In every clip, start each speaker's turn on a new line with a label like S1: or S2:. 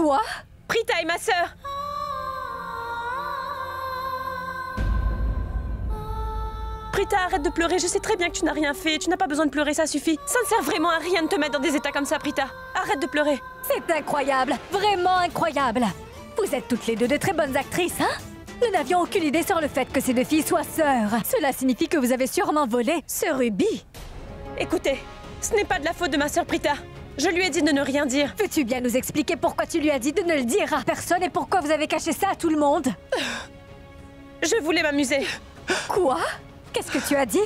S1: Quoi?
S2: Prita est ma sœur. Prita, arrête de pleurer, je sais très bien que tu n'as rien fait, tu n'as pas besoin de pleurer, ça suffit. Ça ne sert vraiment à rien de te mettre dans des états comme ça, Prita. Arrête de pleurer.
S1: C'est incroyable, vraiment incroyable. Vous êtes toutes les deux de très bonnes actrices, hein? Nous n'avions aucune idée sur le fait que ces deux filles soient sœurs. Cela signifie que vous avez sûrement volé ce rubis.
S2: Écoutez, ce n'est pas de la faute de ma sœur Prita. Je lui ai dit de ne rien dire.
S1: Veux-tu bien nous expliquer pourquoi tu lui as dit de ne le dire à personne et pourquoi vous avez caché ça à tout le monde?
S2: Je voulais m'amuser.
S1: Quoi? Qu'est-ce que tu as dit?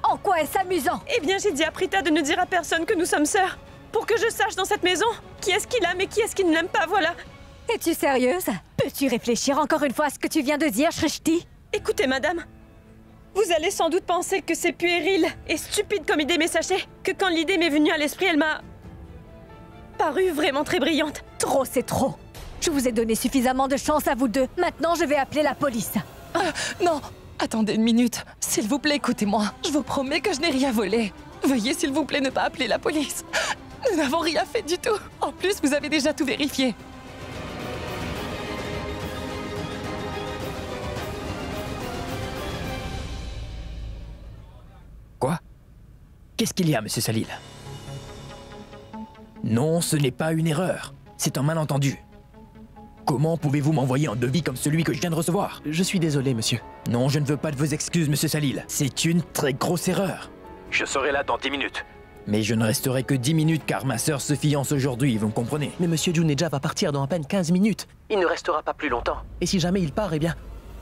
S1: En quoi est-ce amusant?
S2: Eh bien, j'ai dit à Prita de ne dire à personne que nous sommes sœurs. Pour que je sache dans cette maison qui est-ce qu'il aime et qui est-ce qu'il ne l'aime pas, voilà.
S1: Es-tu sérieuse? Peux-tu réfléchir encore une fois à ce que tu viens de dire, Shrishti?
S2: Écoutez, madame. Vous allez sans doute penser que c'est puéril et stupide comme idée, mais sachez que quand l'idée m'est venue à l'esprit, elle m'a paru vraiment très brillante.
S1: Trop, c'est trop. Je vous ai donné suffisamment de chance à vous deux. Maintenant, je vais appeler la police.
S3: Non! Attendez une minute. S'il vous plaît, écoutez-moi. Je vous promets que je n'ai rien volé. Veuillez, s'il vous plaît, ne pas appeler la police. Nous n'avons rien fait du tout. En plus, vous avez déjà tout vérifié.
S4: Quoi? Qu'est-ce qu'il y a, monsieur Salil? Non, ce n'est pas une erreur. C'est un malentendu. Comment pouvez-vous m'envoyer un devis comme celui que je viens de recevoir?
S5: Je suis désolé, monsieur.
S4: Non, je ne veux pas de vos excuses, monsieur Salil. C'est une très grosse erreur. Je serai là dans 10 minutes. Mais je ne resterai que 10 minutes car ma sœur se fiance aujourd'hui, vous me comprenez?
S5: Mais monsieur Juneja va partir dans à peine 15 minutes. Il ne restera pas plus longtemps. Et si jamais il part, eh bien,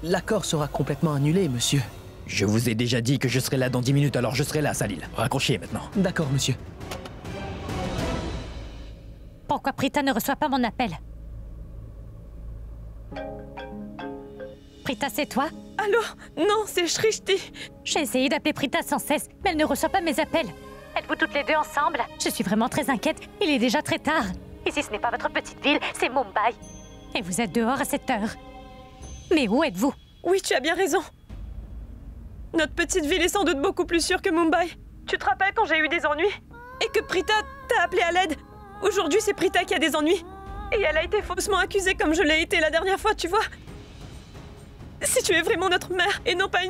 S5: l'accord sera complètement annulé, monsieur.
S4: Je vous ai déjà dit que je serai là dans 10 minutes, alors je serai là, Salil. Raccrochez maintenant.
S5: D'accord, monsieur.
S1: Pourquoi Prita ne reçoit pas mon appel? Prita, c'est toi?
S2: Allô? Non, c'est Shrishti.
S1: J'ai essayé d'appeler Prita sans cesse, mais elle ne reçoit pas mes appels. Êtes-vous toutes les deux ensemble? Je suis vraiment très inquiète. Il est déjà très tard. Ici, ce n'est pas votre petite ville, c'est Mumbai. Et vous êtes dehors à cette heure. Mais où êtes-vous?
S2: Oui, tu as bien raison. Notre petite ville est sans doute beaucoup plus sûre que Mumbai. Tu te rappelles quand j'ai eu des ennuis? Et que Prita t'a appelé à l'aide? Aujourd'hui, c'est Prita qui a des ennuis. Et elle a été faussement accusée comme je l'ai été la dernière fois, tu vois. Si tu es vraiment notre mère et non pas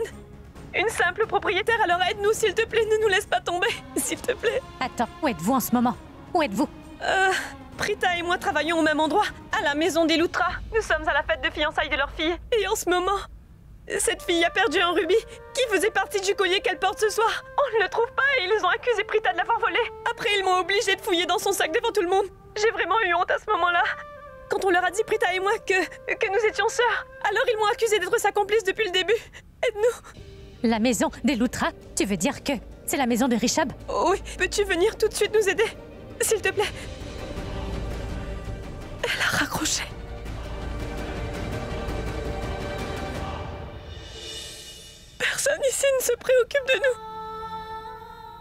S2: une simple propriétaire, alors aide-nous, s'il te plaît, ne nous laisse pas tomber, s'il te plaît.
S1: Attends, où êtes-vous en ce moment? Où êtes-vous?
S2: Prita et moi travaillons au même endroit, à la maison des Loutras. Nous sommes à la fête de fiançailles de leur fille. Et en ce moment, cette fille a perdu un rubis qui faisait partie du collier qu'elle porte ce soir. On ne le trouve pas et ils ont accusé Prita de l'avoir volé. Après, ils m'ont obligée de fouiller dans son sac devant tout le monde. J'ai vraiment eu honte à ce moment-là. Quand on leur a dit, Prita et moi, que nous étions sœurs, alors ils m'ont accusée d'être sa complice depuis le début. Aide-nous.
S1: La maison des Loutras? Tu veux dire que c'est la maison de Rishabh?
S2: Oh oui, peux-tu venir tout de suite nous aider? S'il te plaît. Elle a raccroché. Personne ici ne se préoccupe de nous.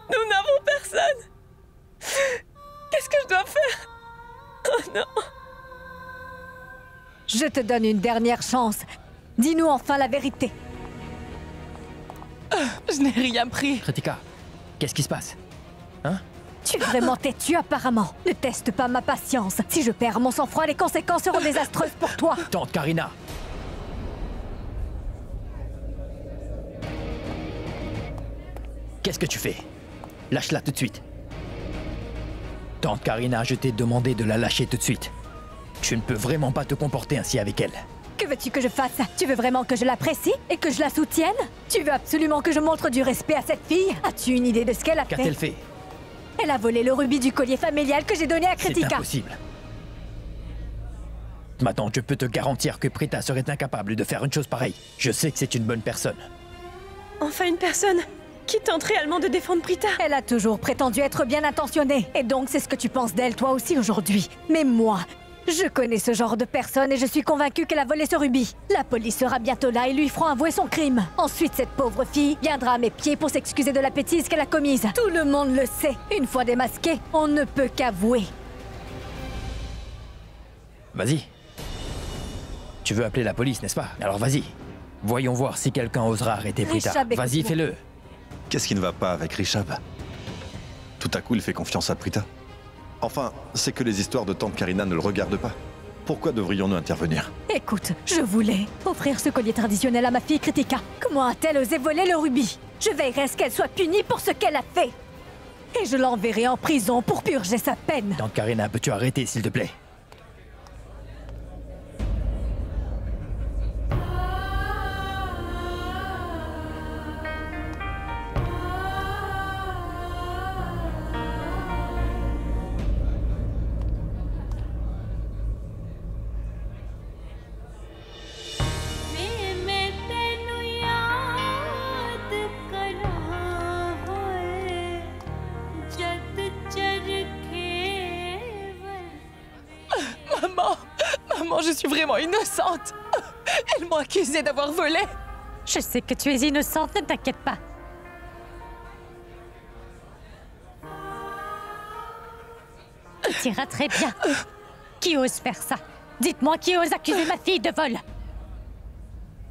S2: Nous n'avons personne. Qu'est-ce que je dois faire? Oh non.
S1: Je te donne une dernière chance. Dis-nous enfin la vérité.
S3: Je n'ai rien pris.
S4: Kritika, qu'est-ce qui se passe? Hein?
S1: Tu es vraiment têtu apparemment. Ne teste pas ma patience. Si je perds mon sang-froid, les conséquences seront désastreuses pour toi.
S4: Tante Karina! Qu'est-ce que tu fais? Lâche-la tout de suite. Tante Karina, je t'ai demandé de la lâcher tout de suite. Tu ne peux vraiment pas te comporter ainsi avec elle.
S1: Que veux-tu que je fasse? Tu veux vraiment que je l'apprécie et que je la soutienne? Tu veux absolument que je montre du respect à cette fille? As-tu une idée de ce qu'elle a fait?
S4: Qu'a-t-elle fait?
S1: Elle a volé le rubis du collier familial que j'ai donné à Kritika.
S4: C'est impossible. Ma tante, je peux te garantir que Prita serait incapable de faire une chose pareille. Je sais que c'est une bonne personne.
S2: Enfin une personne qui tente réellement de défendre Prita.
S1: Elle a toujours prétendu être bien intentionnée. Et donc c'est ce que tu penses d'elle toi aussi aujourd'hui. Mais moi, je connais ce genre de personne et je suis convaincue qu'elle a volé ce rubis. La police sera bientôt là et lui feront avouer son crime. Ensuite, cette pauvre fille viendra à mes pieds pour s'excuser de la bêtise qu'elle a commise. Tout le monde le sait. Une fois démasqué, on ne peut qu'avouer.
S4: Vas-y. Tu veux appeler la police, n'est-ce pas? Alors vas-y. Voyons voir si quelqu'un osera arrêter Prita.
S1: Rishabh,
S4: Vas-y,
S1: écoute-moi.
S4: fais-le.
S6: Qu'est-ce qui ne va pas avec Rishabh? Tout à coup, il fait confiance à Prita. Enfin, c'est que les histoires de Tante Karina ne le regardent pas. Pourquoi devrions-nous intervenir?
S1: Écoute, je voulais offrir ce collier traditionnel à ma fille Kritika. Comment a-t-elle osé voler le rubis? Je veillerai à ce qu'elle soit punie pour ce qu'elle a fait. Et je l'enverrai en prison pour purger sa peine.
S4: Tante Karina, peux-tu arrêter, s'il te plaît?
S3: Maman, je suis vraiment innocente. Elles m'ont accusée d'avoir volé.
S1: Je sais que tu es innocente, ne t'inquiète pas. Tu iras très bien. Qui ose faire ça? Dites-moi qui ose accuser ma fille de vol.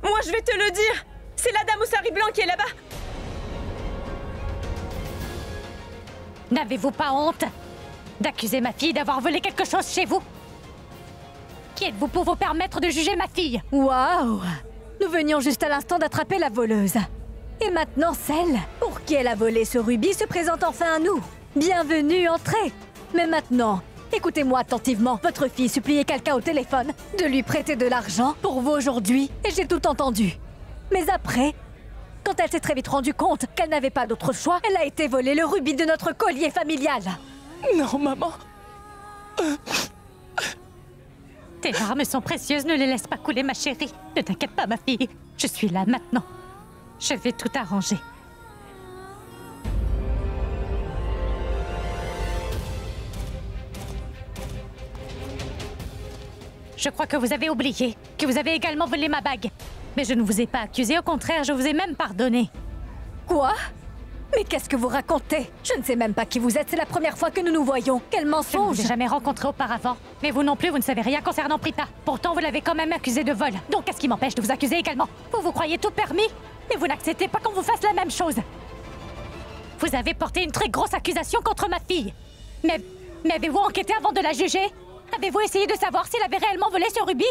S2: Moi, je vais te le dire. C'est la dame au sari blanc qui est là-bas.
S1: N'avez-vous pas honte d'accuser ma fille d'avoir volé quelque chose chez vous? Qui êtes-vous pour vous permettre de juger ma fille? Waouh! Nous venions juste à l'instant d'attraper la voleuse. Et maintenant, celle pour qui elle a volé ce rubis se présente enfin à nous. Bienvenue, entrez! Mais maintenant, écoutez-moi attentivement. Votre fille suppliait quelqu'un au téléphone de lui prêter de l'argent pour vous aujourd'hui, et j'ai tout entendu. Mais après, quand elle s'est très vite rendue compte qu'elle n'avait pas d'autre choix, elle a été voler le rubis de notre collier familial.
S3: Non, maman.
S1: Tes larmes sont précieuses, ne les laisse pas couler, ma chérie. Ne t'inquiète pas, ma fille. Je suis là maintenant. Je vais tout arranger. Je crois que vous avez oublié que vous avez également volé ma bague. Mais je ne vous ai pas accusé, au contraire, je vous ai même pardonné. Quoi? Mais qu'est-ce que vous racontez? Je ne sais même pas qui vous êtes, c'est la première fois que nous nous voyons. Quel mensonge! Je ne vous ai jamais rencontré auparavant. Mais vous non plus, vous ne savez rien concernant Prita. Pourtant, vous l'avez quand même accusé de vol. Donc qu'est-ce qui m'empêche de vous accuser également? Vous vous croyez tout permis? Mais vous n'acceptez pas qu'on vous fasse la même chose. Vous avez porté une très grosse accusation contre ma fille. Mais avez-vous enquêté avant de la juger? Avez-vous essayé de savoir s'il avait réellement volé ce rubis?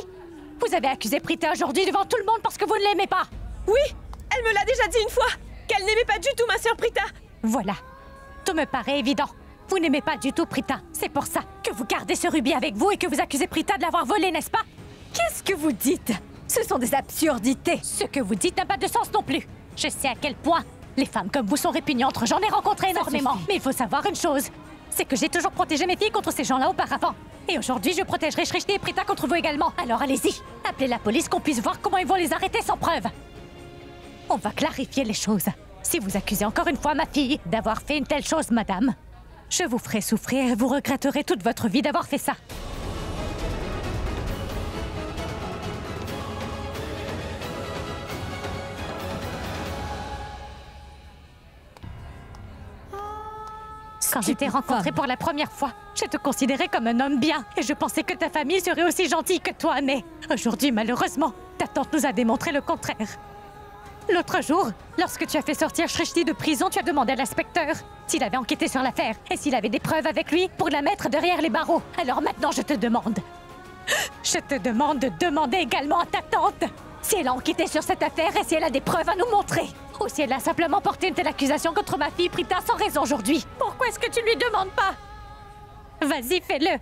S1: Vous avez accusé Prita aujourd'hui devant tout le monde parce que vous ne l'aimez pas.
S2: Oui, elle me l'a déjà dit une fois, qu'elle n'aimait pas du tout ma sœur Prita.
S1: Voilà. Tout me paraît évident. Vous n'aimez pas du tout Prita. C'est pour ça que vous gardez ce rubis avec vous et que vous accusez Prita de l'avoir volé, n'est-ce pas? Qu'est-ce que vous dites? Ce sont des absurdités. Ce que vous dites n'a pas de sens non plus. Je sais à quel point les femmes comme vous sont répugnantes. J'en ai rencontré énormément. Mais il faut savoir une chose. C'est que j'ai toujours protégé mes filles contre ces gens-là auparavant. Et aujourd'hui, je protégerai Shrishti et Prita contre vous également. Alors allez-y, appelez la police qu'on puisse voir comment ils vont les arrêter sans preuve. On va clarifier les choses. Si vous accusez encore une fois ma fille d'avoir fait une telle chose, madame, je vous ferai souffrir et vous regretterez toute votre vie d'avoir fait ça. Quand je t'ai rencontré pour la première fois, je te considérais comme un homme bien et je pensais que ta famille serait aussi gentille que toi, mais aujourd'hui, malheureusement, ta tante nous a démontré le contraire. L'autre jour, lorsque tu as fait sortir Shrishti de prison, tu as demandé à l'inspecteur s'il avait enquêté sur l'affaire et s'il avait des preuves avec lui pour la mettre derrière les barreaux. Alors maintenant, je te demande de demander également à ta tante si elle a enquêté sur cette affaire et si elle a des preuves à nous montrer. Ou si elle a simplement porté une telle accusation contre ma fille Prita sans raison aujourd'hui. Pourquoi est-ce que tu lui demandes pas? Vas-y, fais-le.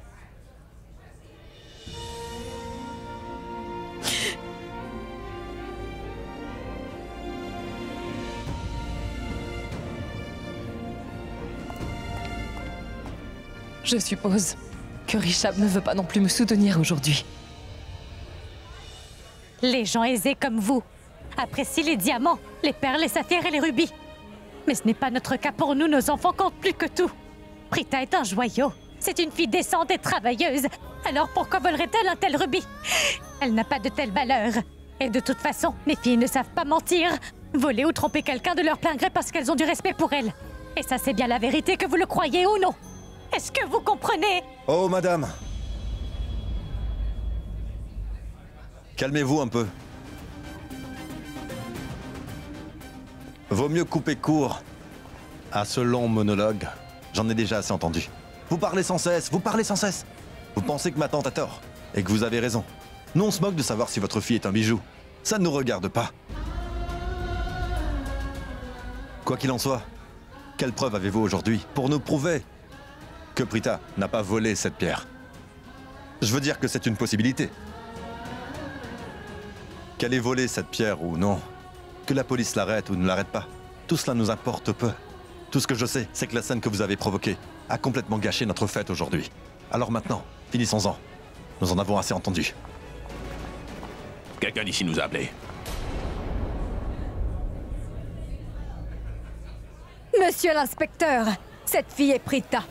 S3: Je suppose que Rishab ne veut pas non plus me soutenir aujourd'hui.
S1: Les gens aisés comme vous apprécient les diamants, les perles, les saphirs et les rubis. Mais ce n'est pas notre cas pour nous, nos enfants comptent plus que tout. Prita est un joyau. C'est une fille décente et travailleuse. Alors pourquoi volerait-elle un tel rubis? Elle n'a pas de telle valeur. Et de toute façon, mes filles ne savent pas mentir, voler ou tromper quelqu'un de leur plein gré parce qu'elles ont du respect pour elles. Et ça, c'est bien la vérité, que vous le croyez ou non. Est-ce que vous comprenez?
S6: Oh, madame! Calmez-vous un peu. Vaut mieux couper court à ce long monologue. J'en ai déjà assez entendu. Vous parlez sans cesse, vous parlez sans cesse. Vous pensez que ma tante a tort. et que vous avez raison. Nous, on se moque de savoir si votre fille est un bijou. Ça ne nous regarde pas. Quoi qu'il en soit, quelle preuve avez-vous aujourd'hui pour nous prouver que Prita n'a pas volé cette pierre? Je veux dire que c'est une possibilité. Qu'elle ait volé cette pierre ou non, que la police l'arrête ou ne l'arrête pas, tout cela nous importe peu. Tout ce que je sais, c'est que la scène que vous avez provoquée a complètement gâché notre fête aujourd'hui. Alors maintenant, finissons-en. Nous en avons assez entendu.
S7: Quelqu'un d'ici nous a appelés.
S1: Monsieur l'inspecteur, cette fille est Prita.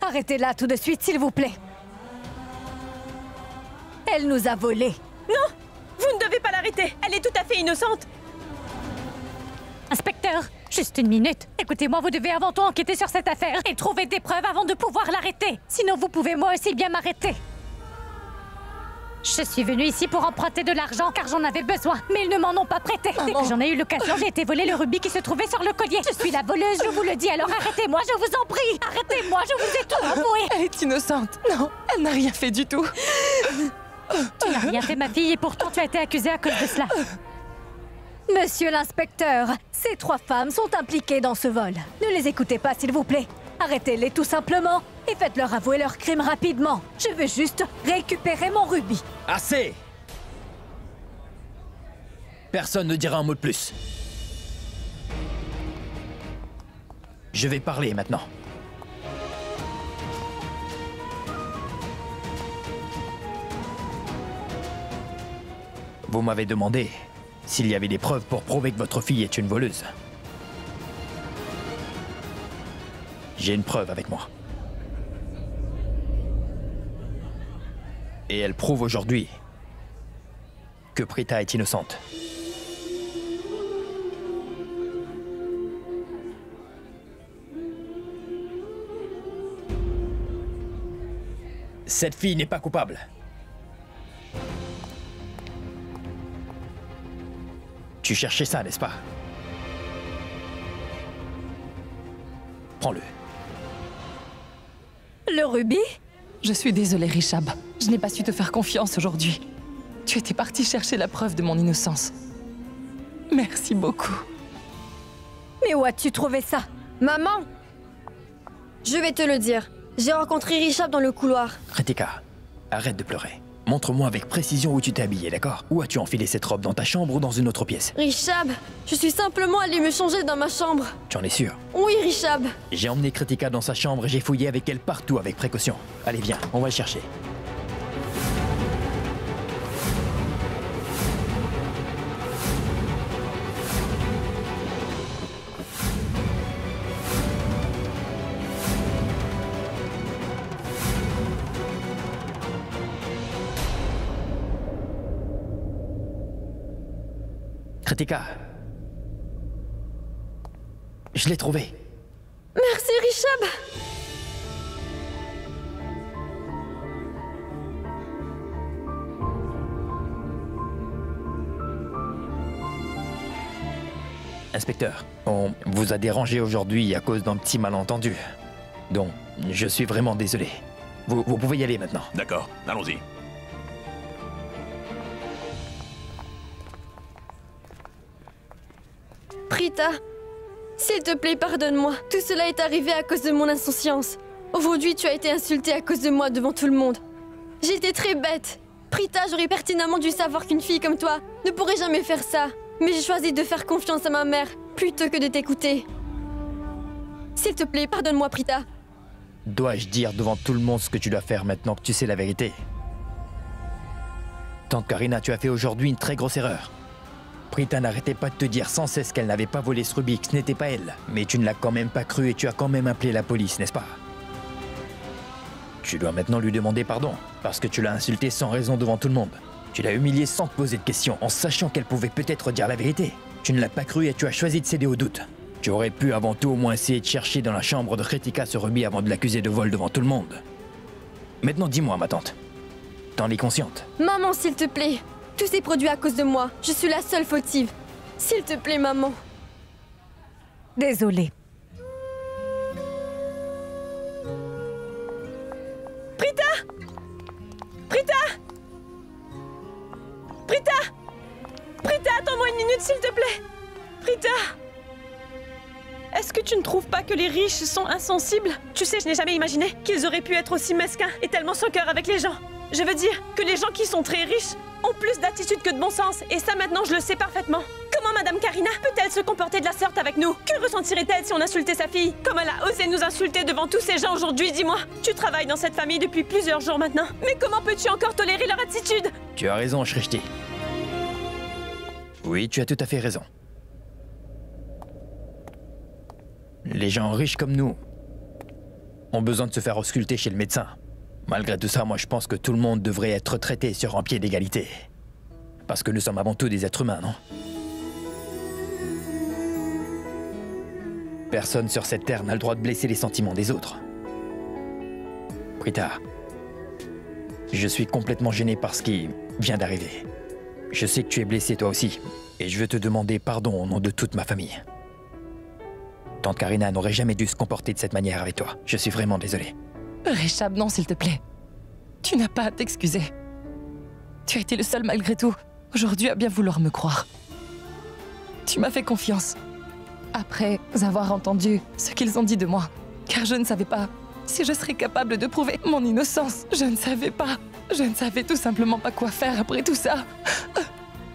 S1: Arrêtez-la tout de suite, s'il vous plaît. Elle nous a volés.
S2: Non! Vous ne devez pas l'arrêter. Elle est tout à fait innocente.
S1: Inspecteur, juste une minute. Écoutez-moi, vous devez avant tout enquêter sur cette affaire et trouver des preuves avant de pouvoir l'arrêter. Sinon, vous pouvez moi aussi bien m'arrêter. Je suis venue ici pour emprunter de l'argent car j'en avais besoin, mais ils ne m'en ont pas prêté. Dès que j'en ai eu l'occasion, j'ai été voler le rubis qui se trouvait sur le collier. Je suis la voleuse, je vous le dis, alors arrêtez-moi, je vous en prie. Arrêtez-moi, je vous ai tout avoué.
S3: Elle est innocente. Non, elle n'a rien fait du tout.
S1: Tu n'as rien fait, ma fille, et pourtant tu as été accusée à cause de cela. Monsieur l'inspecteur, ces 3 femmes sont impliquées dans ce vol. Ne les écoutez pas, s'il vous plaît. Arrêtez-les tout simplement et faites-leur avouer leur crime rapidement. Je veux juste récupérer mon rubis.
S4: Assez! Personne ne dira un mot de plus. Je vais parler maintenant. Vous m'avez demandé s'il y avait des preuves pour prouver que votre fille est une voleuse. J'ai une preuve avec moi. Et elle prouve aujourd'hui que Prita est innocente. Cette fille n'est pas coupable. Tu cherchais ça, n'est-ce pas? Prends-le.
S1: Le rubis?
S3: Je suis désolée, Richab. Je n'ai pas su te faire confiance aujourd'hui. Tu étais parti chercher la preuve de mon innocence. Merci beaucoup.
S1: Mais où as-tu trouvé ça?
S8: Maman! Je vais te le dire. J'ai rencontré Richab dans le couloir.
S4: Kritika, arrête de pleurer. Montre-moi avec précision où tu t'es habillée, d'accord? Où as-tu enfilé cette robe, dans ta chambre ou dans une autre pièce?
S8: Richab, je suis simplement allée me changer dans ma chambre.
S4: Tu en es sûr?
S8: Oui, Richab.
S4: J'ai emmené Kritika dans sa chambre et j'ai fouillé avec elle partout avec précaution. Allez, viens, on va le chercher. Kritika. Je l'ai trouvé.
S8: Merci, Richab.
S4: Inspecteur, on vous a dérangé aujourd'hui à cause d'un petit malentendu. Donc, je suis vraiment désolé. Vous pouvez y aller maintenant.
S7: D'accord, allons-y.
S8: Prita, s'il te plaît, pardonne-moi. Tout cela est arrivé à cause de mon insouciance. Aujourd'hui, tu as été insultée à cause de moi devant tout le monde. J'ai été très bête. Prita, j'aurais pertinemment dû savoir qu'une fille comme toi ne pourrait jamais faire ça. Mais j'ai choisi de faire confiance à ma mère plutôt que de t'écouter. S'il te plaît, pardonne-moi, Prita.
S4: Dois-je dire devant tout le monde ce que tu dois faire maintenant que tu sais la vérité? Tante Karina, tu as fait aujourd'hui une très grosse erreur. Prita n'arrêtait pas de te dire sans cesse qu'elle n'avait pas volé ce rubis, que ce n'était pas elle. Mais tu ne l'as quand même pas cru et tu as quand même appelé la police, n'est-ce pas? Tu dois maintenant lui demander pardon, parce que tu l'as insultée sans raison devant tout le monde. Tu l'as humiliée sans te poser de questions, en sachant qu'elle pouvait peut-être dire la vérité. Tu ne l'as pas cru et tu as choisi de céder au doute. Tu aurais pu avant tout au moins essayer de chercher dans la chambre de Kritika ce rubis avant de l'accuser de vol devant tout le monde. Maintenant dis-moi, ma tante, t'en es consciente?
S8: Maman, s'il te plaît. Tout s'est produit à cause de moi. Je suis la seule fautive. S'il te plaît, maman.
S1: Désolée.
S2: Prita! minute, s'il te plaît. Prita! Est-ce que tu ne trouves pas que les riches sont insensibles? Tu sais, je n'ai jamais imaginé qu'ils auraient pu être aussi mesquins et tellement sans cœur avec les gens. Je veux dire que les gens qui sont très riches ont plus d'attitude que de bon sens. Et ça, maintenant, je le sais parfaitement. Comment Madame Karina peut-elle se comporter de la sorte avec nous? Que ressentirait-elle si on insultait sa fille? Comme elle a osé nous insulter devant tous ces gens aujourd'hui, dis-moi. Tu travailles dans cette famille depuis plusieurs jours maintenant. Mais comment peux-tu encore tolérer leur attitude?
S4: Tu as raison, Shrishti. Oui, tu as tout à fait raison. Les gens riches comme nous ont besoin de se faire ausculter chez le médecin. Malgré tout ça, moi je pense que tout le monde devrait être traité sur un pied d'égalité. Parce que nous sommes avant tout des êtres humains, non? Personne sur cette terre n'a le droit de blesser les sentiments des autres. Prita, je suis complètement gêné par ce qui vient d'arriver. Je sais que tu es blessé toi aussi, et je veux te demander pardon au nom de toute ma famille. Tante Karina n'aurait jamais dû se comporter de cette manière avec toi. Je suis vraiment désolé.
S3: Rishab, non, s'il te plaît. Tu n'as pas à t'excuser. Tu as été le seul malgré tout, aujourd'hui, à bien vouloir me croire. Tu m'as fait confiance. Après avoir entendu ce qu'ils ont dit de moi, car je ne savais pas si je serais capable de prouver mon innocence. Je ne savais pas. Je ne savais tout simplement pas quoi faire après tout ça.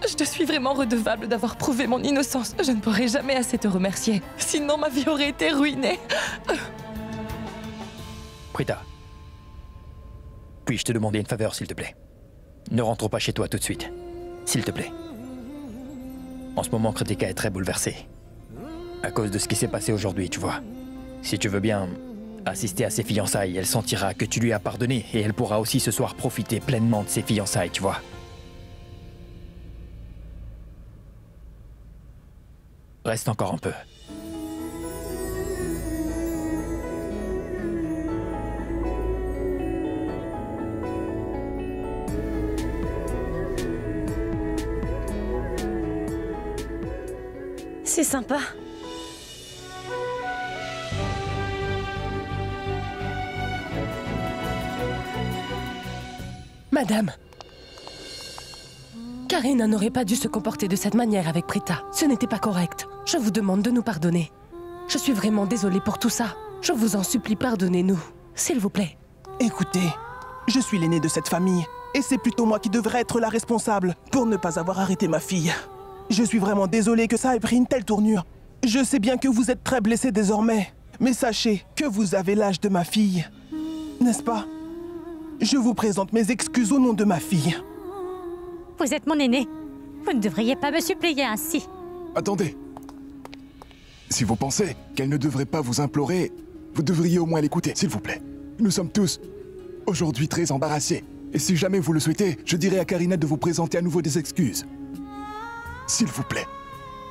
S3: Je te suis vraiment redevable d'avoir prouvé mon innocence. Je ne pourrai jamais assez te remercier. Sinon, ma vie aurait été ruinée.
S4: Prita, puis-je te demander une faveur, s'il te plaît? Ne rentre pas chez toi tout de suite. S'il te plaît. En ce moment, Kritika est très bouleversée. À cause de ce qui s'est passé aujourd'hui, tu vois. Si tu veux bien assister à ses fiançailles, elle sentira que tu lui as pardonné et elle pourra aussi ce soir profiter pleinement de ses fiançailles, tu vois. Reste encore un peu.
S2: C'est sympa.
S7: Madame, Karina n'aurait pas dû se comporter de cette manière avec Prita. Ce n'était pas correct. Je vous demande de nous pardonner. Je suis vraiment désolée pour tout ça. Je vous en supplie, pardonnez-nous. S'il vous plaît.
S9: Écoutez, je suis l'aîné de cette famille. Et c'est plutôt moi qui devrais être la responsable pour ne pas avoir arrêté ma fille. Je suis vraiment désolé que ça ait pris une telle tournure. Je sais bien que vous êtes très blessé désormais. Mais sachez que vous avez l'âge de ma fille. N'est-ce pas? Je vous présente mes excuses au nom de ma fille.
S1: Vous êtes mon aîné. Vous ne devriez pas me supplier ainsi.
S10: Attendez. Si vous pensez qu'elle ne devrait pas vous implorer, vous devriez au moins l'écouter, s'il vous plaît. Nous sommes tous, aujourd'hui, très embarrassés. Et si jamais vous le souhaitez, je dirai à Karina de vous présenter à nouveau des excuses. S'il vous plaît,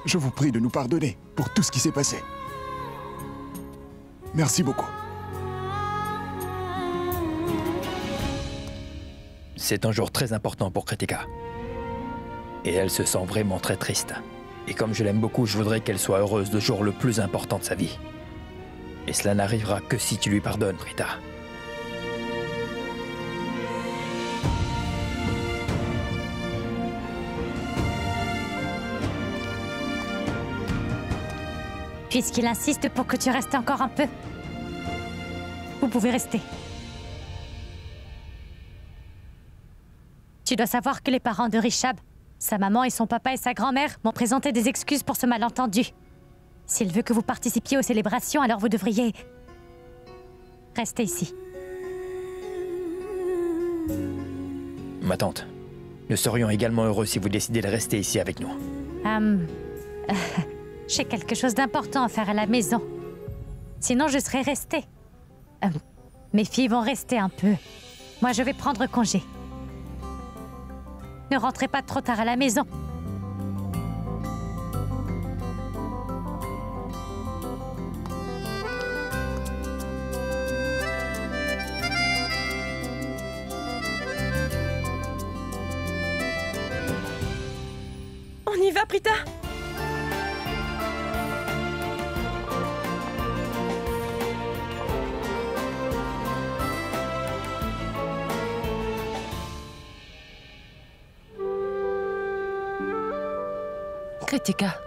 S10: je vous prie de nous pardonner pour tout ce qui s'est passé. Merci beaucoup.
S4: C'est un jour très important pour Kritika. Et elle se sent vraiment très triste. Et comme je l'aime beaucoup, je voudrais qu'elle soit heureuse le jour le plus important de sa vie. Et cela n'arrivera que si tu lui pardonnes, Prita.
S1: Puisqu'il insiste pour que tu restes encore un peu, vous pouvez rester. Tu dois savoir que les parents de Rishab, sa maman et son papa et sa grand-mère, m'ont présenté des excuses pour ce malentendu. S'il veut que vous participiez aux célébrations, alors vous devriez rester ici.
S4: Ma tante, nous serions également heureux si vous décidez de rester ici avec nous.
S1: J'ai quelque chose d'important à faire à la maison. Sinon, je serais restée. Mes filles vont rester un peu. Moi, je vais prendre congé. Ne rentrez pas trop tard à la maison.
S2: On y va, Prita?
S7: Kritika,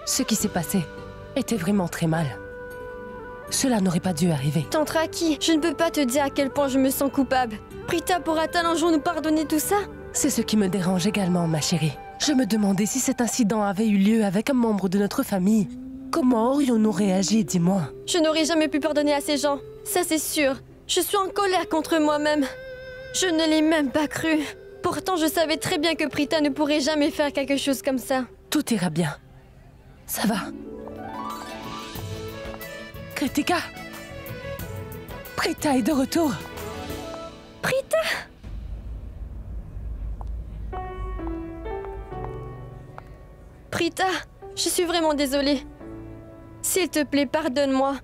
S7: ce qui s'est passé était vraiment très mal. Cela n'aurait pas dû arriver.
S8: Tante Raki, je ne peux pas te dire à quel point je me sens coupable. Prita pourra-t-elle un jour nous pardonner tout ça?
S7: C'est ce qui me dérange également, ma chérie. Je me demandais si cet incident avait eu lieu avec un membre de notre famille. Comment aurions-nous réagi, dis-moi?
S8: Je n'aurais jamais pu pardonner à ces gens. Ça, c'est sûr. Je suis en colère contre moi-même. Je ne l'ai même pas cru. Pourtant, je savais très bien que Prita ne pourrait jamais faire quelque chose comme ça.
S7: Tout ira bien. Ça va. Kritika! Prita est de retour.
S8: Prita! Prita, je suis vraiment désolée. S'il te plaît, pardonne-moi.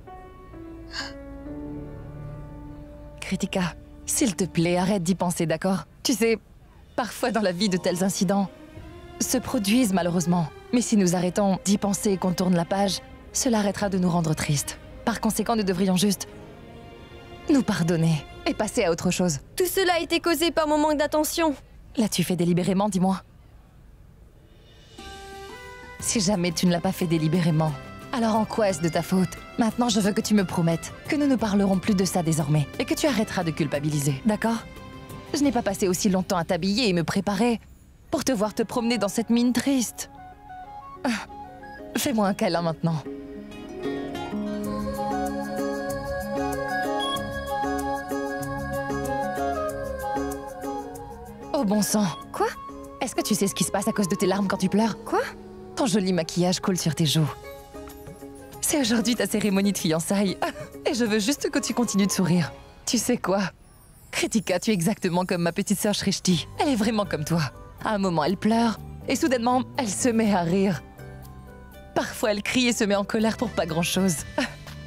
S3: Kritika, s'il te plaît, arrête d'y penser, d'accord? Tu sais, parfois dans la vie de tels incidents se produisent malheureusement. Mais si nous arrêtons d'y penser et qu'on tourne la page, cela arrêtera de nous rendre tristes. Par conséquent, nous devrions juste nous pardonner et passer à autre chose.
S8: Tout cela a été causé par mon manque d'attention.
S3: L'as-tu fait délibérément, dis-moi? Si jamais tu ne l'as pas fait délibérément, alors en quoi est-ce de ta faute? Maintenant, je veux que tu me promettes que nous ne parlerons plus de ça désormais et que tu arrêteras de culpabiliser, d'accord? Je n'ai pas passé aussi longtemps à t'habiller et me préparer pour te voir te promener dans cette mine triste. Fais-moi un câlin maintenant. Oh bon sang.
S8: Quoi?
S3: Est-ce que tu sais ce qui se passe à cause de tes larmes quand tu pleures?
S8: Quoi?
S3: Ton joli maquillage coule sur tes joues. C'est aujourd'hui ta cérémonie de fiançailles. Et je veux juste que tu continues de sourire. Tu sais quoi? Kritika, tu es exactement comme ma petite sœur Shrishti. Elle est vraiment comme toi. À un moment, elle pleure, et soudainement, elle se met à rire. Parfois, elle crie et se met en colère pour pas grand-chose.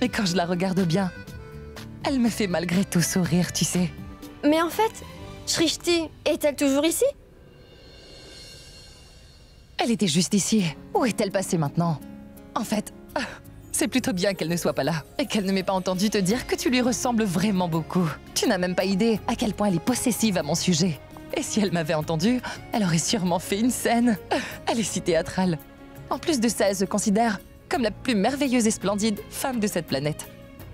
S3: Mais quand je la regarde bien, elle me fait malgré tout sourire, tu sais.
S8: Mais en fait, Shrishti est-elle toujours ici?
S3: Elle était juste ici. Où est-elle passée maintenant? En fait, c'est plutôt bien qu'elle ne soit pas là. Et qu'elle ne m'ait pas entendu te dire que tu lui ressembles vraiment beaucoup. Tu n'as même pas idée à quel point elle est possessive à mon sujet. Et si elle m'avait entendu, elle aurait sûrement fait une scène. Elle est si théâtrale. En plus de ça, elle se considère comme la plus merveilleuse et splendide femme de cette planète.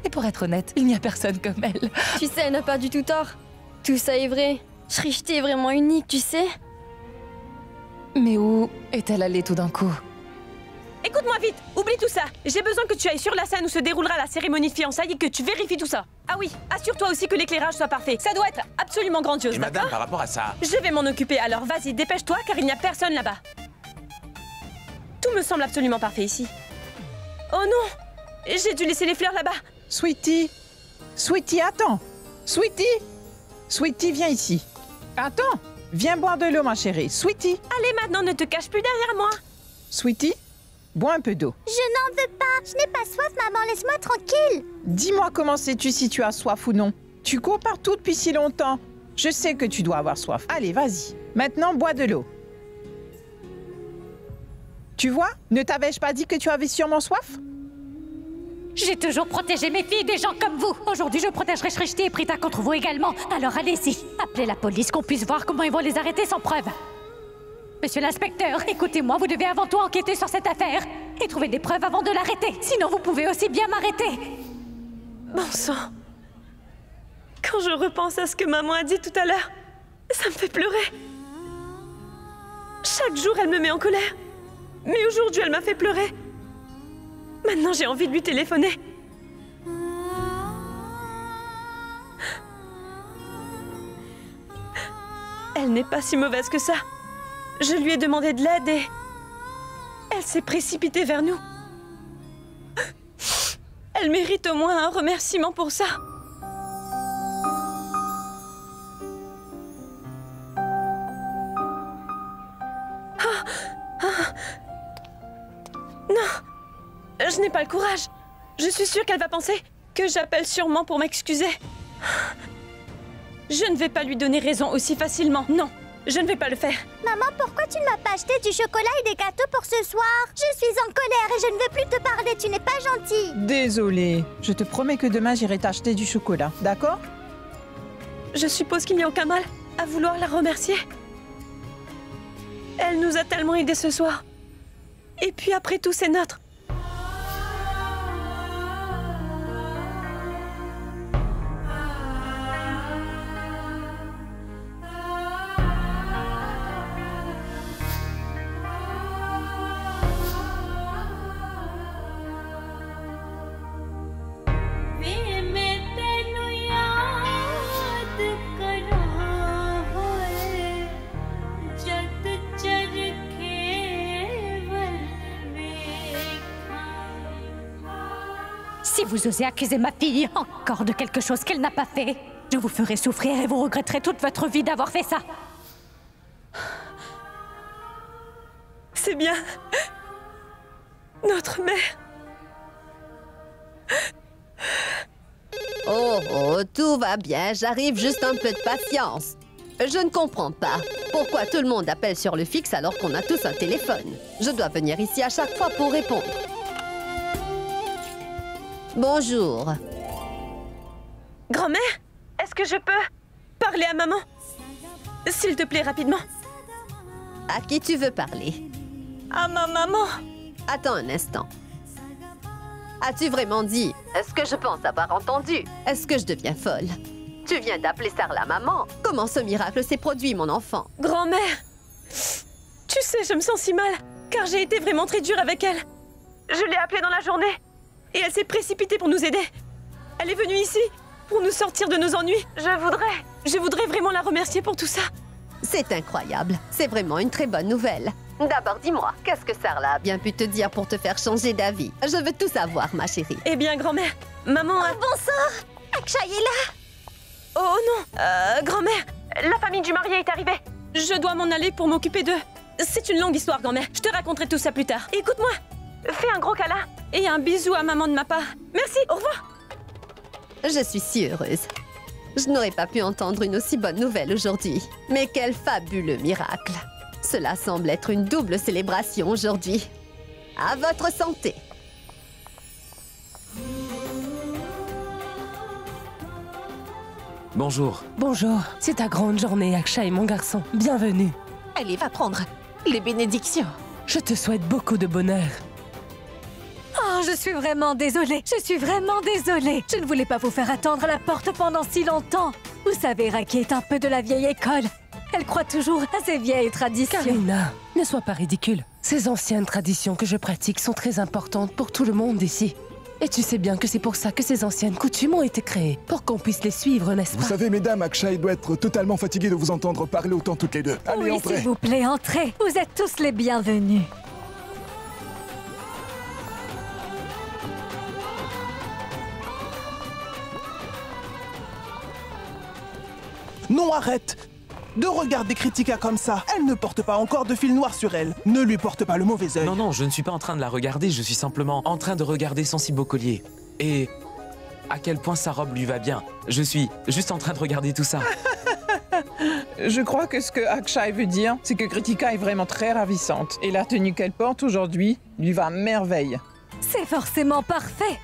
S3: Et pour être honnête, il n'y a personne comme elle.
S8: Tu sais, elle n'a pas du tout tort. Tout ça est vrai. Shrishti est vraiment unique, tu sais.
S3: Mais où est-elle allée tout d'un coup?
S2: Écoute-moi vite, oublie tout ça. J'ai besoin que tu ailles sur la scène où se déroulera la cérémonie de fiançailles et que tu vérifies tout ça. Ah oui, assure-toi aussi que l'éclairage soit parfait. Ça doit être absolument grandiose,
S11: Et
S2: d'accord?
S11: madame, par rapport à ça...
S2: Je vais m'en occuper, alors vas-y, dépêche-toi car il n'y a personne là-bas. Tout me semble absolument parfait ici. Oh non! J'ai dû laisser les fleurs là-bas.
S12: Sweetie! Sweetie, attends! Sweetie! Sweetie, viens ici. Attends! Viens boire de l'eau, ma chérie. Sweetie!
S2: Allez, maintenant, ne te cache plus derrière moi.
S12: Sweetie, bois un peu d'eau.
S13: Je n'en veux pas. Je n'ai pas soif, maman. Laisse-moi tranquille.
S12: Dis-moi comment sais-tu si tu as soif ou non? Tu cours partout depuis si longtemps. Je sais que tu dois avoir soif. Allez, vas-y. Maintenant, bois de l'eau. Tu vois? Ne t'avais-je pas dit que tu avais sûrement soif?
S1: J'ai toujours protégé mes filles des gens comme vous. Aujourd'hui, je protégerai Shrishti et Prita contre vous également. Alors allez-y, appelez la police qu'on puisse voir comment ils vont les arrêter sans preuve. Monsieur l'inspecteur, écoutez-moi, vous devez avant tout enquêter sur cette affaire et trouver des preuves avant de l'arrêter. Sinon, vous pouvez aussi bien m'arrêter.
S2: Bon sang. Quand je repense à ce que maman a dit tout à l'heure, ça me fait pleurer. Chaque jour, elle me met en colère. Mais aujourd'hui, elle m'a fait pleurer. Maintenant, j'ai envie de lui téléphoner. Elle n'est pas si mauvaise que ça. Je lui ai demandé de l'aide et... elle s'est précipitée vers nous. Elle mérite au moins un remerciement pour ça. Non, je n'ai pas le courage. Je suis sûre qu'elle va penser que j'appelle sûrement pour m'excuser. Je ne vais pas lui donner raison aussi facilement. Non, je ne vais pas le faire.
S13: Maman, pourquoi tu ne m'as pas acheté du chocolat et des gâteaux pour ce soir? Je suis en colère et je ne veux plus te parler. Tu n'es pas gentil.
S12: Désolée. Je te promets que demain, j'irai t'acheter du chocolat. D'accord?
S2: Je suppose qu'il n'y a aucun mal à vouloir la remercier. Elle nous a tellement aidés ce soir. Et puis après tout, c'est notre.
S1: Si vous osez accuser ma fille encore de quelque chose qu'elle n'a pas fait, je vous ferai souffrir et vous regretterez toute votre vie d'avoir fait ça.
S2: C'est bien. Notre mère.
S11: Oh, oh, tout va bien, j'arrive, juste un peu de patience. Je ne comprends pas. Pourquoi tout le monde appelle sur le fixe alors qu'on a tous un téléphone? Je dois venir ici à chaque fois pour répondre. Bonjour.
S2: Grand-mère, est-ce que je peux parler à maman? S'il te plaît, rapidement.
S11: À qui tu veux parler?
S2: À ma maman.
S11: Attends un instant. As-tu vraiment dit? Est-ce que je pense avoir entendu? Est-ce que je deviens folle? Tu viens d'appeler Sarla maman? Comment ce miracle s'est produit, mon enfant?
S2: Grand-mère, tu sais, je me sens si mal, car j'ai été vraiment très dure avec elle. Je l'ai appelée dans la journée, et elle s'est précipitée pour nous aider. Elle est venue ici, pour nous sortir de nos ennuis. Je voudrais vraiment la remercier pour tout ça.
S11: C'est incroyable. C'est vraiment une très bonne nouvelle. D'abord, dis-moi, qu'est-ce que Sarla a bien pu te dire pour te faire changer d'avis? Je veux tout savoir, ma chérie.
S2: Eh bien, grand-mère, maman a...
S13: Bonsoir, Akshay est là.
S2: Oh non, grand-mère, la famille du marié est arrivée. Je dois m'en aller pour m'occuper d'eux. C'est une longue histoire, grand-mère. Je te raconterai tout ça plus tard. Écoute-moi, fais un gros câlin et un bisou à maman de ma part. Merci, au revoir.
S11: Je suis si heureuse. Je n'aurais pas pu entendre une aussi bonne nouvelle aujourd'hui. Mais quel fabuleux miracle. Cela semble être une double célébration aujourd'hui. À votre santé.
S14: Bonjour.
S7: Bonjour, c'est ta grande journée, Akshay, mon garçon. Bienvenue.
S3: Allez, va prendre les bénédictions.
S7: Je te souhaite beaucoup de bonheur.
S1: Oh, je suis vraiment désolée. Je suis vraiment désolée. Je ne voulais pas vous faire attendre à la porte pendant si longtemps. Vous savez, Raki est un peu de la vieille école. Elle croit toujours à ces vieilles traditions.
S7: Karina, ne sois pas ridicule. Ces anciennes traditions que je pratique sont très importantes pour tout le monde ici. Et tu sais bien que c'est pour ça que ces anciennes coutumes ont été créées, pour qu'on puisse les suivre, n'est-ce pas?
S10: Vous savez, mesdames, Akshay doit être totalement fatigué de vous entendre parler autant toutes les deux. Allez,
S1: oui,
S10: entrez.
S1: s'il vous plaît, entrez. Vous êtes tous les bienvenus.
S9: Non, arrête! De regarder Kritika comme ça, elle ne porte pas encore de fil noir sur elle. Ne lui porte pas le mauvais œil.
S14: Non, non, je ne suis pas en train de la regarder, je suis simplement en train de regarder son si beau collier. Et à quel point sa robe lui va bien. Je suis juste en train de regarder tout ça.
S12: Je crois que ce que Akshay veut dire, c'est que Kritika est vraiment très ravissante. Et la tenue qu'elle porte aujourd'hui lui va à merveille.
S1: C'est forcément parfait.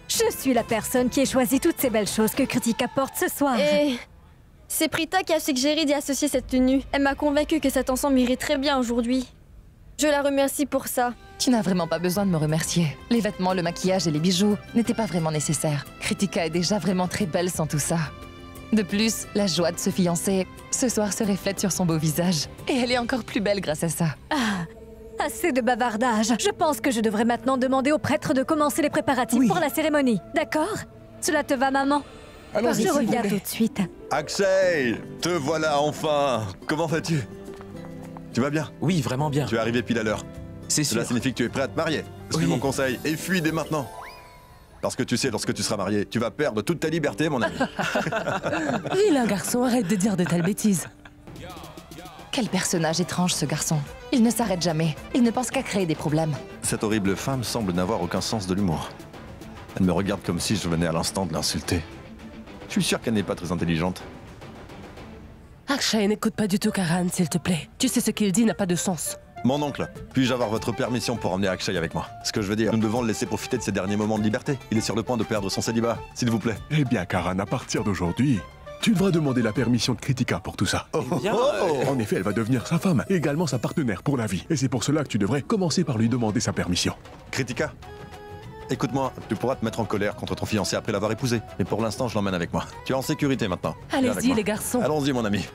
S1: Je suis la personne qui ait choisi toutes ces belles choses que Kritika porte ce soir.
S8: Et c'est Prita qui a suggéré d'y associer cette tenue. Elle m'a convaincue que cet ensemble irait très bien aujourd'hui. Je la remercie pour ça.
S3: Tu n'as vraiment pas besoin de me remercier. Les vêtements, le maquillage et les bijoux n'étaient pas vraiment nécessaires. Kritika est déjà vraiment très belle sans tout ça. De plus, la joie de se fiancer, ce soir se reflète sur son beau visage. Et elle est encore plus belle grâce à ça.
S1: Ah, assez de bavardage. Je pense que je devrais maintenant demander au prêtre de commencer les préparatifs pour la cérémonie. D'accord? Cela te va, maman?
S10: Allons-y,
S1: Je
S10: s'il vous
S1: reviens
S10: plaît.
S1: tout de suite.
S6: Akshay, te voilà enfin. Comment vas-tu? Tu vas bien?
S14: Oui, vraiment bien.
S6: Tu es arrivé pile à l'heure.
S14: C'est sûr.
S6: Cela signifie que tu es prêt à te marier. Suis mon conseil et fuis dès maintenant. Parce que tu sais, lorsque tu seras marié, tu vas perdre toute ta liberté, mon ami.
S7: Vilain garçon, arrête de dire de telles bêtises.
S3: Quel personnage étrange, ce garçon. Il ne s'arrête jamais. Il ne pense qu'à créer des problèmes.
S6: Cette horrible femme semble n'avoir aucun sens de l'humour. Elle me regarde comme si je venais à l'instant de l'insulter. Je suis sûr qu'elle n'est pas très intelligente.
S7: Akshay, n'écoute pas du tout Karan, s'il te plaît. Tu sais, ce qu'il dit n'a pas de sens.
S6: Mon oncle, puis-je avoir votre permission pour emmener Akshay avec moi? Ce que je veux dire, nous devons le laisser profiter de ses derniers moments de liberté. Il est sur le point de perdre son célibat, s'il vous plaît.
S10: Eh bien, Karan, à partir d'aujourd'hui, Tu devras demander la permission de Kritika pour tout ça. En effet, elle va devenir sa femme et également sa partenaire pour la vie. Et c'est pour cela que tu devrais commencer par lui demander sa permission.
S6: Kritika, écoute-moi, tu pourras te mettre en colère contre ton fiancé après l'avoir épousé. Mais pour l'instant, je l'emmène avec moi. Tu es en sécurité maintenant. Viens avec
S7: Allez-y,
S6: moi.
S7: les garçons.
S6: Allons-y, mon ami.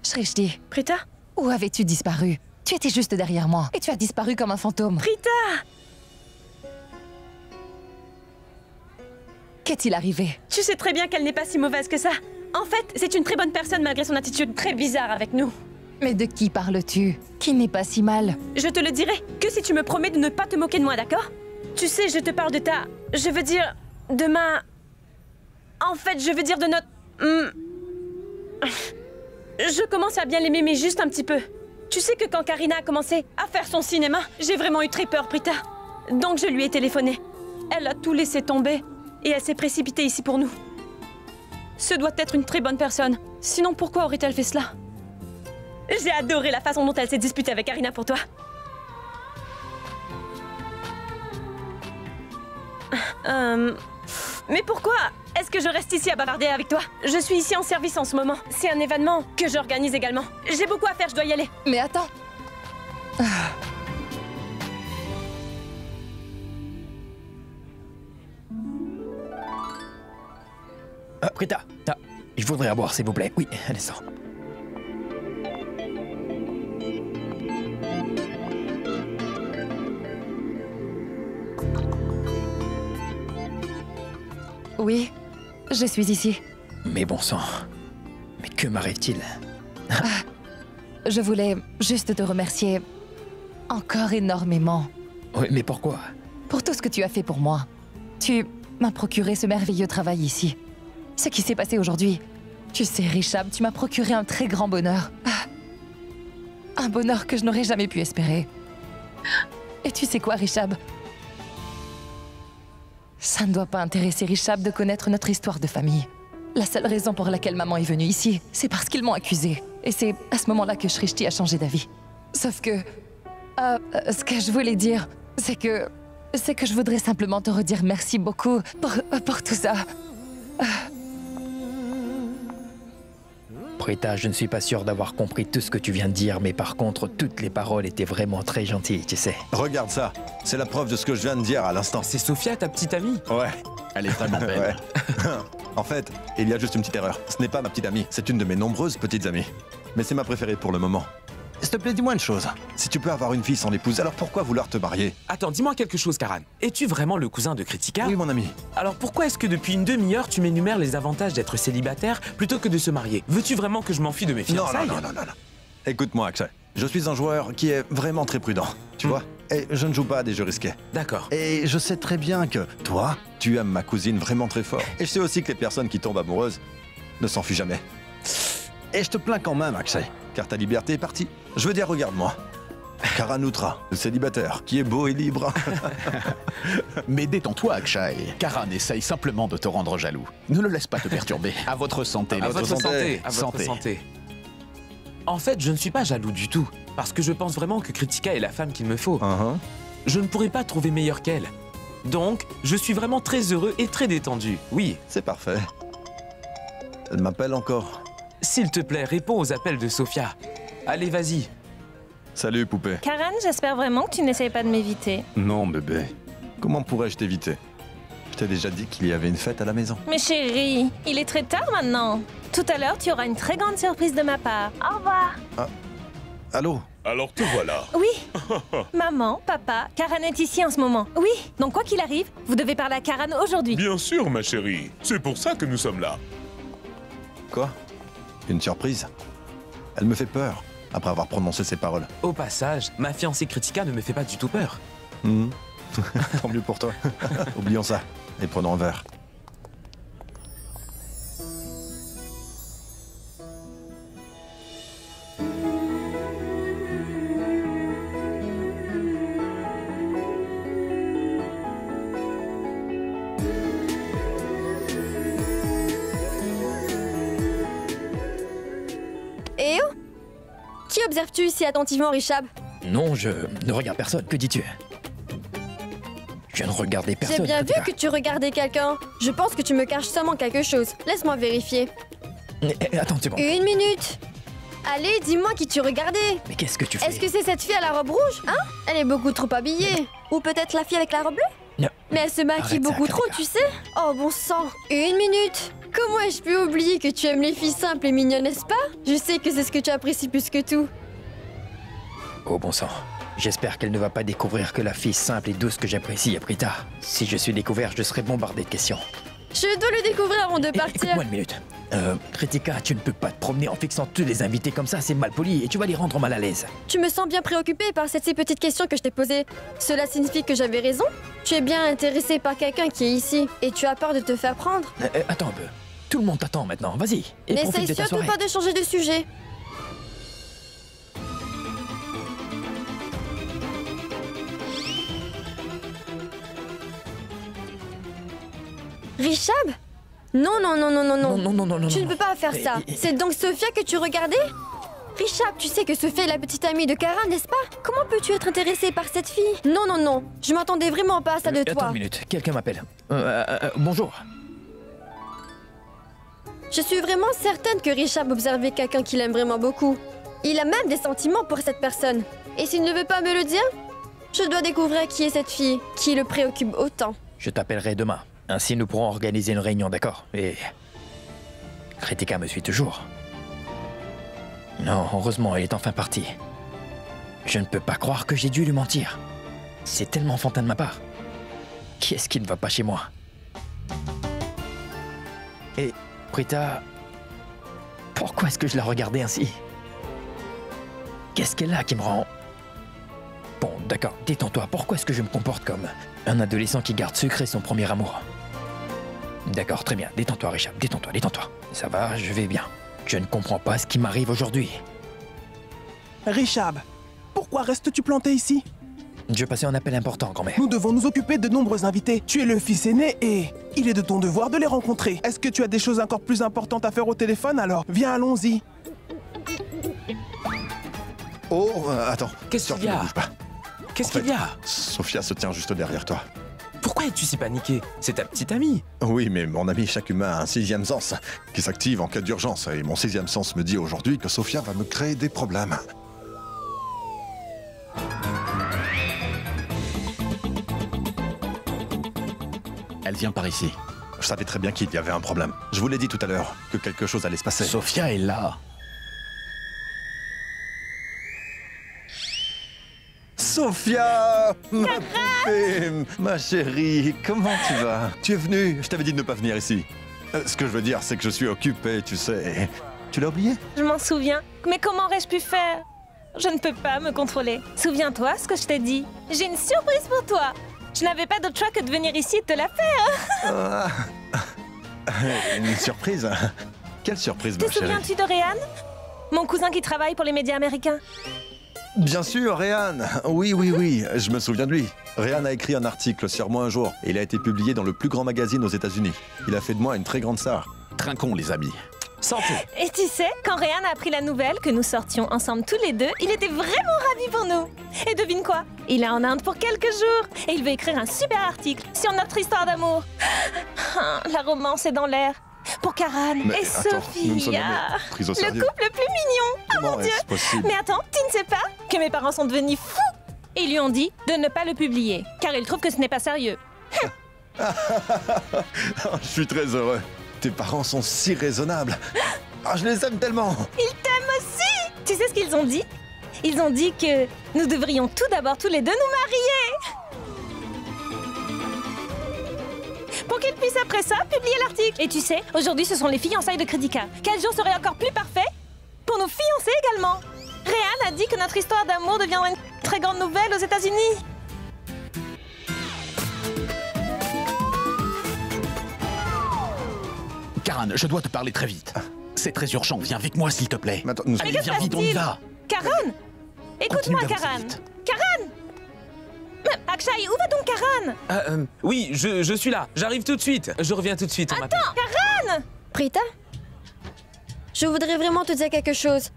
S3: Shrishti,
S2: Prita?
S3: où avais-tu disparu? Tu étais juste derrière moi et tu as disparu comme un fantôme.
S2: Prita!
S3: Qu'est-il arrivé?
S2: Tu sais très bien qu'elle n'est pas si mauvaise que ça. En fait, c'est une très bonne personne malgré son attitude très bizarre avec nous.
S3: Mais de qui parles-tu? Qui n'est pas si mal?
S2: Je te le dirai que si tu me promets de ne pas te moquer de moi, d'accord? Tu sais, je te parle de ta... Je veux dire... de ma... En fait, je veux dire de notre... Je commence à bien l'aimer, mais juste un petit peu. Tu sais que quand Karina a commencé à faire son cinéma, j'ai vraiment eu très peur, Prita. Donc je lui ai téléphoné. Elle a tout laissé tomber et elle s'est précipitée ici pour nous. Ce doit être une très bonne personne. Sinon, pourquoi aurait-elle fait cela? J'ai adoré la façon dont elle s'est disputée avec Karina pour toi. Mais pourquoi est-ce que je reste ici à bavarder avec toi? Je suis ici en service en ce moment. C'est un événement que j'organise également. J'ai beaucoup à faire, je dois y aller.
S3: Mais attends.
S4: Prita, je voudrais à boire, s'il vous plaît. Oui, un instant.
S3: Oui, je suis ici.
S4: Mais bon sang, mais que m'arrive-t-il?
S3: Je voulais juste te remercier encore énormément.
S4: Oui, mais pourquoi?
S3: Pour tout ce que tu as fait pour moi. Tu m'as procuré ce merveilleux travail ici. Ce qui s'est passé aujourd'hui. Tu sais, Rishab, tu m'as procuré un très grand bonheur. Un bonheur que je n'aurais jamais pu espérer. Et tu sais quoi, Rishab? Ça ne doit pas intéresser Rishab de connaître notre histoire de famille. La seule raison pour laquelle maman est venue ici, c'est parce qu'ils m'ont accusée. Et c'est à ce moment-là que Shrishti a changé d'avis. Sauf que... ce que je voulais dire, c'est que je voudrais simplement te redire merci beaucoup pour tout ça.
S4: Prita, je ne suis pas sûr d'avoir compris tout ce que tu viens de dire, mais par contre, toutes les paroles étaient vraiment très gentilles, tu sais.
S6: Regarde ça, c'est la preuve de ce que je viens de dire à l'instant.
S14: C'est Sophia, ta petite amie?
S6: Ouais.
S15: Elle est vraiment belle.
S6: Ouais. En fait, il y a juste une petite erreur. Ce n'est pas ma petite amie, c'est une de mes nombreuses petites amies. Mais c'est ma préférée pour le moment. S'il te plaît, dis-moi une chose. Si tu peux avoir une fille sans l'épouse, alors pourquoi vouloir te marier?
S14: Attends, dis-moi quelque chose, Karan. Es-tu vraiment le cousin de Kritika?
S6: Oui, mon ami.
S14: Alors pourquoi est-ce que depuis une demi-heure, tu m'énumères les avantages d'être célibataire plutôt que de se marier? Veux-tu vraiment que je m'enfuis de mes fiançailles?
S6: Non. Écoute-moi, Akshay. Je suis un joueur qui est vraiment très prudent, tu vois? Et je ne joue pas à des jeux risqués.
S14: D'accord.
S6: Et je sais très bien que toi, tu aimes ma cousine vraiment très fort. Et je sais aussi que les personnes qui tombent amoureuses ne s'enfuient jamais. Et je te plains quand même, Akshay, car ta liberté est partie. Je veux dire, regarde-moi. Karanutra, le célibataire, qui est beau et libre.
S15: Mais détends-toi, Akshay. Karan essaye simplement de te rendre jaloux. Ne le laisse pas te perturber. À votre santé,
S14: À
S15: les
S14: votre
S15: autres.
S14: santé. À votre santé. En fait, je ne suis pas jaloux du tout, parce que je pense vraiment que Kritika est la femme qu'il me faut. Je ne pourrais pas trouver meilleure qu'elle. Donc, je suis vraiment très heureux et très détendu, oui.
S6: C'est parfait. Elle m'appelle encore.
S14: S'il te plaît, réponds aux appels de Sophia. Allez, vas-y.
S6: Salut, poupée.
S2: Karan, j'espère vraiment que tu n'essayes pas de m'éviter.
S6: Non, bébé. Comment pourrais-je t'éviter? Je t'ai déjà dit qu'il y avait une fête à la maison.
S2: Mais chérie, il est très tard maintenant. Tout à l'heure, tu auras une très grande surprise de ma part. Au revoir.
S6: Allô?
S16: Alors te voilà.
S2: Oui. Maman, papa, Karan est ici en ce moment. Oui, donc quoi qu'il arrive, vous devez parler à Karan aujourd'hui.
S16: Bien sûr, ma chérie. C'est pour ça que nous sommes là.
S6: Quoi? Une surprise? Elle me fait peur. après avoir prononcé ces paroles.
S14: Au passage, ma fiancée Kritika ne me fait pas du tout peur.
S6: Tant mieux pour toi. Oublions ça et prenons un verre.
S8: Eh oh! Qui observes-tu si attentivement, Rishab?
S4: Non, je ne regarde personne. Que dis-tu? Je ne regardais personne.
S8: J'ai bien vu
S4: Kritika.
S8: que tu regardais quelqu'un. Je pense que tu me caches sûrement quelque chose. Laisse-moi vérifier.
S4: Attends une seconde.
S8: 1 minute. Allez, dis-moi qui tu regardais.
S4: Mais qu'est-ce que tu fais?
S8: Est-ce que c'est cette fille à la robe rouge? Hein? Elle est beaucoup trop habillée. Ou peut-être la fille avec la robe bleue?
S4: Non.
S8: Mais elle se maquille
S4: Arrête ça,
S8: beaucoup trop,
S4: Kritika.
S8: tu sais. Oh bon sang. 1 minute. Comment ai-je pu oublier que tu aimes les filles simples et mignonnes, n'est-ce pas? Je sais que c'est ce que tu apprécies plus que tout.
S4: Oh bon sang. J'espère qu'elle ne va pas découvrir que la fille simple et douce que j'apprécie est Prita. Si je suis découvert, je serai bombardé de questions.
S8: Je dois le découvrir avant de partir.
S4: Écoute-moi une minute. Kritika, tu ne peux pas te promener en fixant tous les invités comme ça, c'est mal poli et tu vas les rendre mal à l'aise.
S8: Tu me sens bien préoccupée par ces petites questions que je t'ai posées. Cela signifie que j'avais raison? Tu es bien intéressée par quelqu'un qui est ici et tu as peur de te faire prendre?
S4: Attends un peu. Tout le monde t'attend maintenant, vas-y. Et profite
S8: N'essaye
S4: de ta
S8: surtout
S4: soirée.
S8: pas de changer de sujet. Rishab? Non, non, non, non, non, non.
S4: Non.
S8: Tu ne peux pas faire ça. C'est donc Sophia que tu regardais? Richard, tu sais que Sophia est la petite amie de Karan, n'est-ce pas? Comment peux-tu être intéressé par cette fille? Non, non, non. Je m'attendais vraiment pas à ça de
S4: Attends
S8: toi.
S4: une minute, quelqu'un m'appelle. Bonjour.
S8: Je suis vraiment certaine que Richard observait quelqu'un qu'il aime vraiment beaucoup. Il a même des sentiments pour cette personne. Et s'il ne veut pas me le dire, je dois découvrir qui est cette fille, qui le préoccupe autant.
S4: Je t'appellerai demain. Ainsi, nous pourrons organiser une réunion, d'accord? Et... Kritika me suit toujours. Non, heureusement, elle est enfin partie. Je ne peux pas croire que j'ai dû lui mentir. C'est tellement enfantin de ma part. Qu'est-ce qui ne va pas chez moi? Et... Prita... Pourquoi est-ce que je la regardais ainsi? Qu'est-ce qu'elle a qui me rend... Bon, d'accord, détends-toi. Pourquoi est-ce que je me comporte comme un adolescent qui garde secret son premier amour? D'accord, très bien. Détends-toi, Richard. Détends-toi, détends-toi. Ça va, je vais bien. Je ne comprends pas ce qui m'arrive aujourd'hui.
S9: Rishab, pourquoi restes-tu planté ici?
S4: Je passais un appel important, grand-mère.
S9: Nous devons nous occuper de nombreux invités. Tu es le fils aîné et il est de ton devoir de les rencontrer. Est-ce que tu as des choses encore plus importantes à faire au téléphone alors? Viens, allons-y.
S6: Oh, attends.
S14: Qu'est-ce qu'il y a?
S6: Ne bouge pas.
S14: Qu'est-ce qu'il y a?
S6: Sophia se tient juste derrière toi.
S14: Pourquoi es-tu si paniqué? C'est ta petite amie.
S6: Oui, mais mon ami, chaque humain a un sixième sens qui s'active en cas d'urgence. Et mon sixième sens me dit aujourd'hui que Sophia va me créer des problèmes.
S15: Elle vient par ici.
S6: Je savais très bien qu'il y avait un problème. Je vous l'ai dit tout à l'heure, que quelque chose allait se passer.
S15: Sophia est là.
S6: Sophia, ma poupée, ma chérie, comment tu vas? Tu es venue, je t'avais dit de ne pas venir ici. Ce que je veux dire, c'est que je suis occupé, tu sais. Tu l'as oublié?
S2: Je m'en souviens. Mais comment aurais-je pu faire? Je ne peux pas me contrôler. Souviens-toi ce que je t'ai dit. J'ai une surprise pour toi. Je n'avais pas d'autre choix que de venir ici et te la faire.
S6: Une surprise? Quelle surprise, ma
S2: Te
S6: chérie?
S2: souviens-tu de Réan? Mon cousin qui travaille pour les médias américains.
S6: Bien sûr, Réan. Oui, je me souviens de lui. Réan a écrit un article sur moi un jour et il a été publié dans le plus grand magazine aux États-Unis. Il a fait de moi une très grande star.
S15: Trinquons, les amis.
S14: Santé.
S2: Et tu sais, quand Réan a appris la nouvelle que nous sortions ensemble tous les deux, il était vraiment ravi pour nous. Et devine quoi? Il est en Inde pour quelques jours et il veut écrire un super article sur notre histoire d'amour. La romance est dans l'air. Pour Karan
S6: Mais
S2: et
S6: attends, nous ne sommes
S2: Sophia.
S6: jamais pris au
S2: Le
S6: sérieux.
S2: couple le plus mignon. Oh
S6: Comment
S2: mon Dieu.
S6: est-ce possible?
S2: Mais attends, tu ne sais pas que mes parents sont devenus fous. Ils lui ont dit de ne pas le publier, car ils trouvent que ce n'est pas sérieux.
S6: Je suis très heureux. Tes parents sont si raisonnables. Ah, je les aime tellement.
S2: Ils t'aiment aussi. Tu sais ce qu'ils ont dit? Ils ont dit que nous devrions tout d'abord tous les deux nous marier. Pour qu'ils puissent après ça publier l'article. Et tu sais, aujourd'hui ce sont les fiançailles de Kritika. Quel jour serait encore plus parfait pour nous fiancer également? Réan dit que notre histoire d'amour deviendrait une très grande nouvelle aux États-Unis.
S15: Karan, je dois te parler très vite. C'est très urgent, viens avec moi s'il te plaît.
S6: Mais
S15: Allez, viens vite, on y va.
S2: Karan, écoute-moi, Karan. Karan. Akshay, où va donc Karan?
S14: Oui, je suis là. J'arrive tout de suite. Je reviens tout de suite.
S2: Attends, Karan!
S8: Prita? Je voudrais vraiment te dire quelque chose.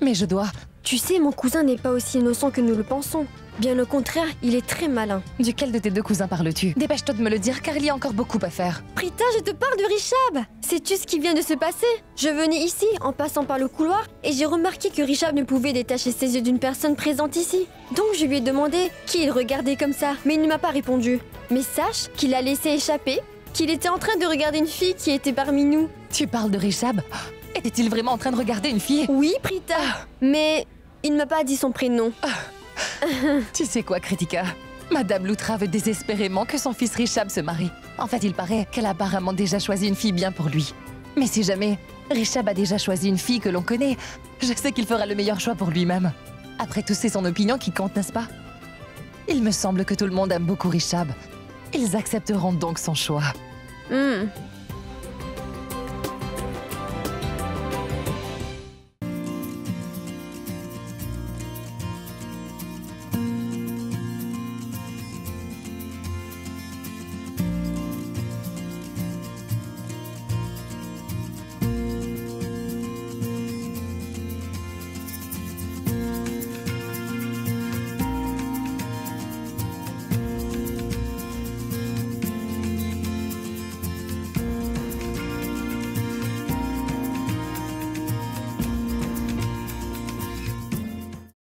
S3: Mais je dois.
S8: Tu sais, mon cousin n'est pas aussi innocent que nous le pensons. Bien au contraire, il est très malin.
S3: Duquel de tes deux cousins parles-tu? Dépêche-toi de me le dire car il y a encore beaucoup à faire.
S8: Prita, je te parle de Rishab. Sais-tu ce qui vient de se passer? Je venais ici, en passant par le couloir, et j'ai remarqué que Rishab ne pouvait détacher ses yeux d'une personne présente ici. Donc je lui ai demandé qui il regardait comme ça, mais il ne m'a pas répondu. Mais sache qu'il a laissé échapper qu'il était en train de regarder une fille qui était parmi nous.
S3: Tu parles de Rishab? Était-il vraiment en train de regarder une fille?
S8: Oui, Prita. Mais il ne m'a pas dit son prénom.
S3: Tu sais quoi, Kritika? Madame Loutra veut désespérément que son fils Rishab se marie. En fait, il paraît qu'elle a apparemment déjà choisi une fille bien pour lui. Mais si jamais Rishab a déjà choisi une fille que l'on connaît, je sais qu'il fera le meilleur choix pour lui-même. Après tout, c'est son opinion qui compte, n'est-ce pas? Il me semble que tout le monde aime beaucoup Rishab. Ils accepteront donc son choix.